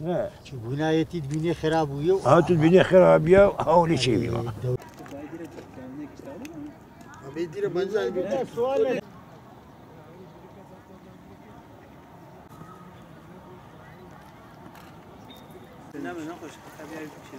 نه چه بنایتی دبینی خراب ویو ها تو دبینی خرابیه هولی چی بیما بیدیره منزل بیدیره سوال نه من نخوش خبری چی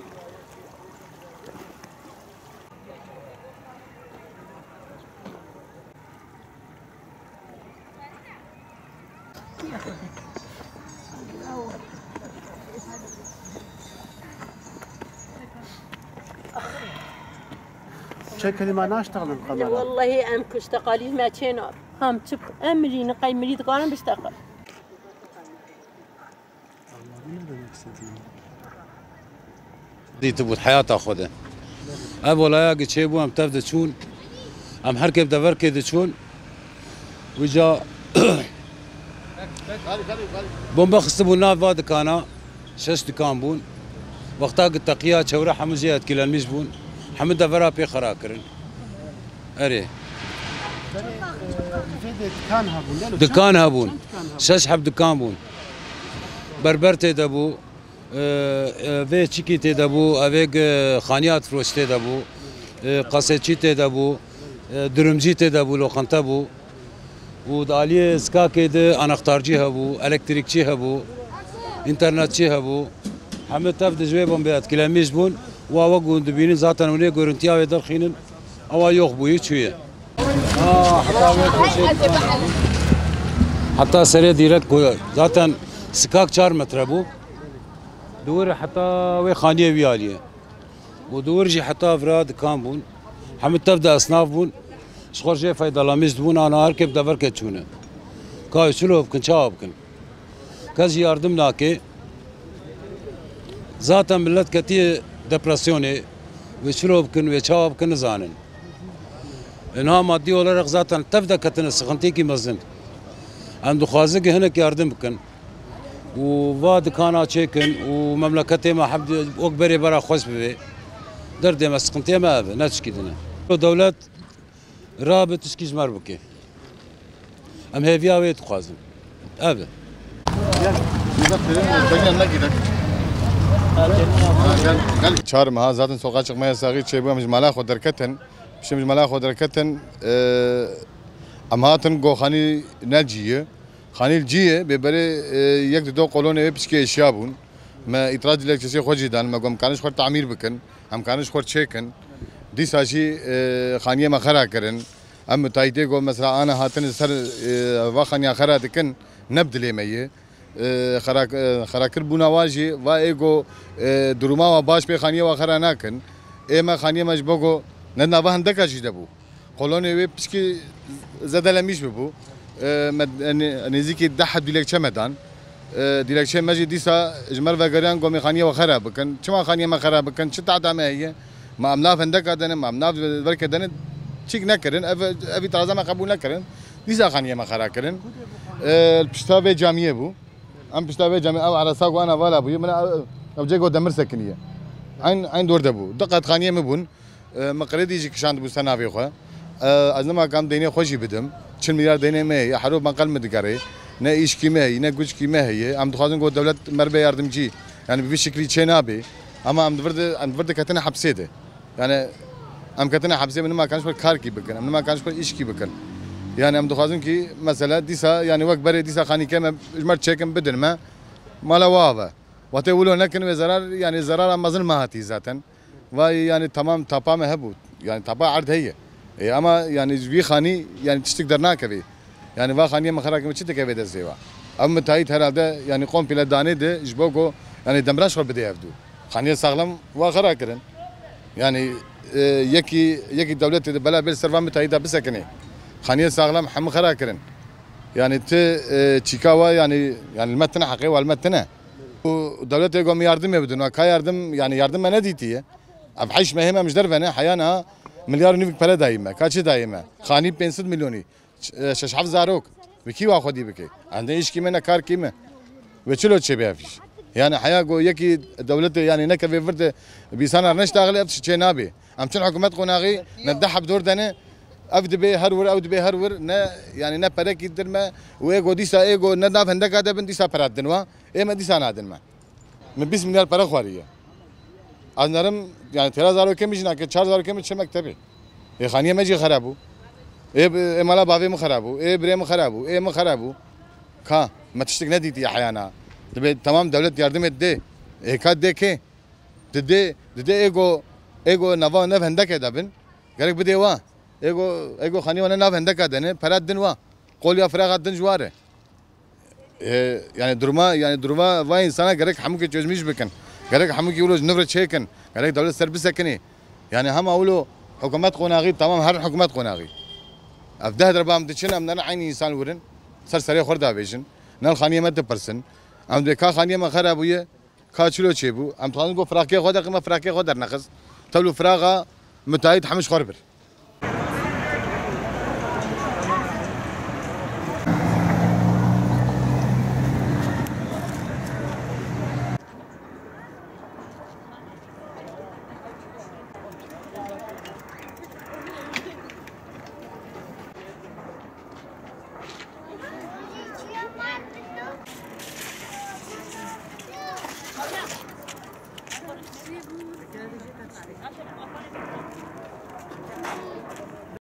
شكلي ما نشتغل القمر والله ام كشتغالي ما تشينار هم تب امري نقي مريض قانا بشتغل دي تبو الحياة تاخذها أبو لا ياقي تشيبو أم تبدأ تشون أم حركب دفركي دشون وجا بومبا خستبو ناف بعد كانا شش دكان بون وقتا قد تقيا شورا حمزيات كلا الميش بون حمد دفرا بي خراكرن أري دكان هابون شش حب دكان بون بربرتي دبو في تشيكي تدبو افيك خانيات فروش تدبو قاسيتشي تدبو درمجي تدبو لوخنتا بو وداليه سكاكي ده انا اختارجي هبو الكتريكشي هبو انترنتشي هبو حمد تفد جويبهم بيات كلاميش بون واوغون دبينين ذاتن وني غورنتيا ويدرخينن اوا يوخبو يچويه حتى سريع ديرت ذاتن سكاك 4 متر بو دور حتى وي خانيه وياليه ودور جي حتى افراد كان بون حمد تبدا اصناف بون شخور جي فايده لاميز بون انا اركب دفر كتشونه كاي شلو بكن شاب بكن كاز ياردم ناكي ذاتا ملت كتي ديبرسيوني وشلو بكن وشاب بكن زانن انها مادي ولا رق ذاتا تبدا كتن سخنتي كي مزن عند خوازق هناك ياردم بكن وفاد كانا تشيكن ومملكتي ما حب وكبري برا خوش بي دردي ما سقنتي ما هذا ناتش كيدنا دولة رابط تشكيز مربكي ام هيفيا ويت خوازم هذا çağırma ha zaten sokağa çıkmaya yasağı şey bu mecmala xoderketen bir şey mecmala xoderketen amhatın goxani naciye خانيل جيه ببري يقدر دو قولون بيسكي اشيابون ما اطراج لك شيء خوجدان ما قام كانش خور تعمير بكن هم كانش خور تشيكن دي ساشي خانيه ما خرا كرن ام تايتي قو مثلا انا هاتن سر واخانيا خرا دكن نبدل مي خراكر بونا واجي وا ايغو دروما باش بي خانيه واخرا ناكن اما خانيه مجبوغو ننا وهندك جدبو قولون بيسكي زدلميش ببو نزيكي دحد ديلك چمدان ديلك شي ماجي ديسا جمر وغريان قومي خانيه وخراب كان چما خانيه ما خراب كان چتا دامه هي ما امنا فندك ادن ما امنا ورك ادن چيك نكرن ابي تازه ما قبول نكرن ديسا خانيه ما خراب كرن البشتاوي جامعيه بو ام بشتاوي جامعيه او على ساق وانا ولا بو من او جيكو دمر سكنيه عين دور دبو دقت خانيه مبون مقريدي يجي كشاند بو سنافي خو ازما كام ديني خوشي بدم 4 مليار دينه ما حروب ما قل مدقري نه ايش كيما هي نه جوج كيما هي عم تخازن قول دولة مربى يردمجي يعني بشكل شنابي اما عم فرد كتنا حبسيده يعني عم كتنا حبسي من ما كانش كار كي بكن من ما كانش ايش كي بكن يعني عم تخازن كي مثلا ديسا يعني وقت بري ديسا خاني كما جمر تشيكن بدن ما لا واوا وتقولوا لكن وزرار يعني زرار مازن ما هاتي ذاتا ويعني تمام تابا ما هبوت يعني تابا عرض هي اما يعني في خاني يعني تشتقدر ناكبي يعني وا خانيه مخراك ما تشتك بيد الزيوا اما تايت هراده يعني قوم بلا دانه ده جبوكو يعني دمراش بده يفدو خانيه ساغلم وا خراكرن يعني يكي دوله بلا بل سرفام تايدا بسكنه خانيه ساغلم حم خراكرن يعني تشيكاوا يعني المتن حقي والمتن ودوله قوم يردم يبدون كا يردم يعني يردم ما نديتي ابحيش مهمه مش درفنه حيانا مليار نيفك بلا دايمه كاتش دايمه خاني 500 مليوني شش حفظ زاروك بكي واخدي بكي عندنا ايش كيما كار كيما وشلو تشي فيش يعني حياه يكي دولته يعني نكفي فرد بيسانا نشتغل ابش نابي ام چون حکومت قوناغي ندح بدور دنه افد به هر ور او به هر ور نه يعني نه پره کی درما و ايگو ديسا ايگو نه داف هندك هذا بن ديسا پرات دنوا اما ديسا نادن ما من 20 مليار پره خواريه از نرم يعني 3000 كم يجنا ك 4000 كم چه مكتبه اي خانيه مجي خرابو اي مالا بافي مخرابو اي بريم خرابو اي مخرابو كا ما تشتك نديتي احيانا تمام دولة yardım دي هيك ديكي دي ايگو نوا نف هندك دبن گرك بدي وا ايگو خاني وانا نف هندك دنه پرات دن وا قول يا فراغ دن جواره يعني درما وا انسان گرك حمو كي چوزميش بكن گرك حمو كي ولو نفر چيكن گرك دولة سربس كني يعني هم اولو حكومات قوناغي تمام هر حكومات قوناغي افده دربام دچن من عيني انسان ورن سرسري خوردا بيجن نال خانيه مد پرسن ام دي کا خانيه ما خرابويه کا چلو چيبو ام توان گو فراكي خود قيمه فراكي خود در نقص تولو فراغه متايد حمش خربر